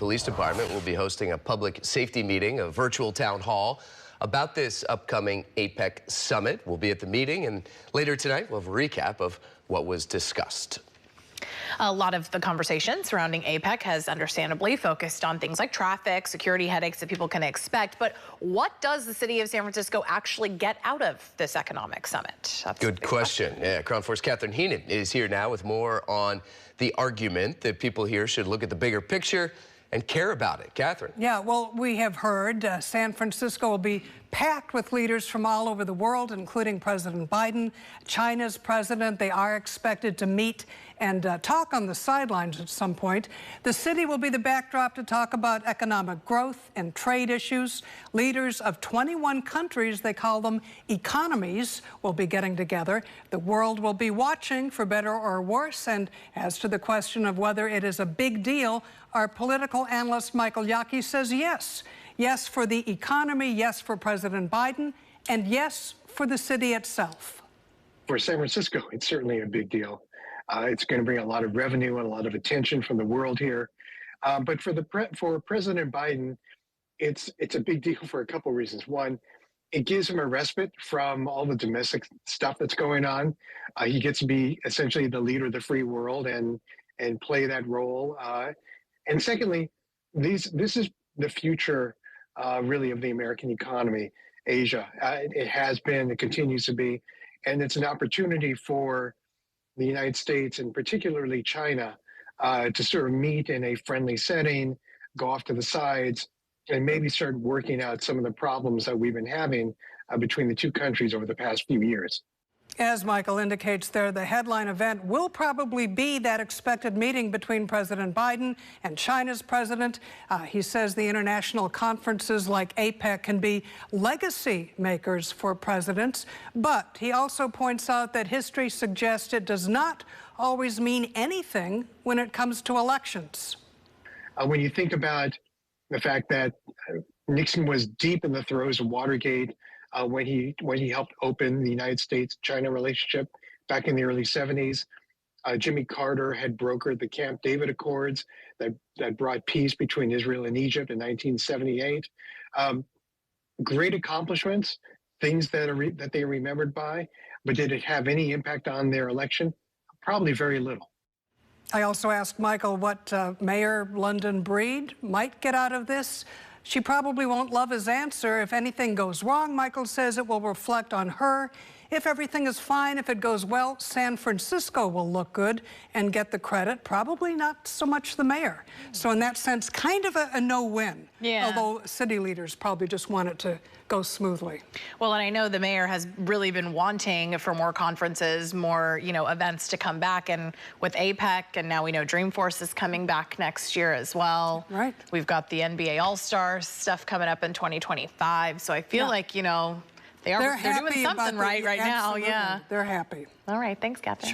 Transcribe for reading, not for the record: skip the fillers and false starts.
Police Department will be hosting a public safety meeting, a virtual town hall about this upcoming APEC summit. We'll be at the meeting, and later tonight we'll have a recap of what was discussed. A lot of the conversation surrounding APEC has understandably focused on things like traffic, security headaches that people can expect. But what does the city of San Francisco actually get out of this economic summit? That's Good question. Yeah, Crown 4's Catherine Heenan is here now with more on the argument that people here should look at the bigger picture and care about it. Catherine. Yeah, well, we have heard San Francisco will be packed with leaders from all over the world, including President Biden, China's president. They are expected to meet and talk on the sidelines at some point. The city will be the backdrop to talk about economic growth and trade issues. Leaders of 21 countries, they call them economies, will be getting together. The world will be watching, for better or worse. And as to the question of whether it is a big deal, our political analyst Michael Yockey says yes. Yes for the economy, yes for President Biden, and yes for the city itself. For San Francisco, it's certainly a big deal. It's going to bring a lot of revenue and a lot of attention from the world here. But for President Biden, it's a big deal for a couple of reasons. One, it gives him a respite from all the domestic stuff that's going on. He gets to be essentially the leader of the free world and play that role. And secondly, this is the future, really, of the American economy. Asia, it has been, it continues to be, and it's an opportunity for the United States and particularly China to sort of meet in a friendly setting, go off to the sides, and maybe start working out some of the problems that we've been having between the two countries over the past few years. As Michael indicates there, the headline event will probably be that expected meeting between President Biden and China's president. He says the international conferences like APEC can be legacy makers for presidents, but he also points out that history suggests it does not always mean anything when it comes to elections. When you think about the fact that Nixon was deep in the throes of Watergate, when he helped open the United States-China relationship back in the early 70s. Jimmy Carter had brokered the Camp David Accords that brought peace between Israel and Egypt in 1978. Great accomplishments, things that they are remembered by, but did it have any impact on their election? Probably very little. I also asked Michael what Mayor London Breed might get out of this. She probably won't love his answer. If anything goes wrong, Michael says it will reflect on her. If everything is fine, if it goes well, San Francisco will look good and get the credit, probably not so much the mayor. So in that sense, kind of a no-win, although city leaders probably just want it to go smoothly. Well, and I know the mayor has really been wanting for more conferences, more, events to come back, and with APEC, and now we know Dreamforce is coming back next year as well. Right. We've got the NBA All-Star stuff coming up in 2025, so I feel like, they're doing something right now. Yeah, they're happy. All right, thanks, Catherine.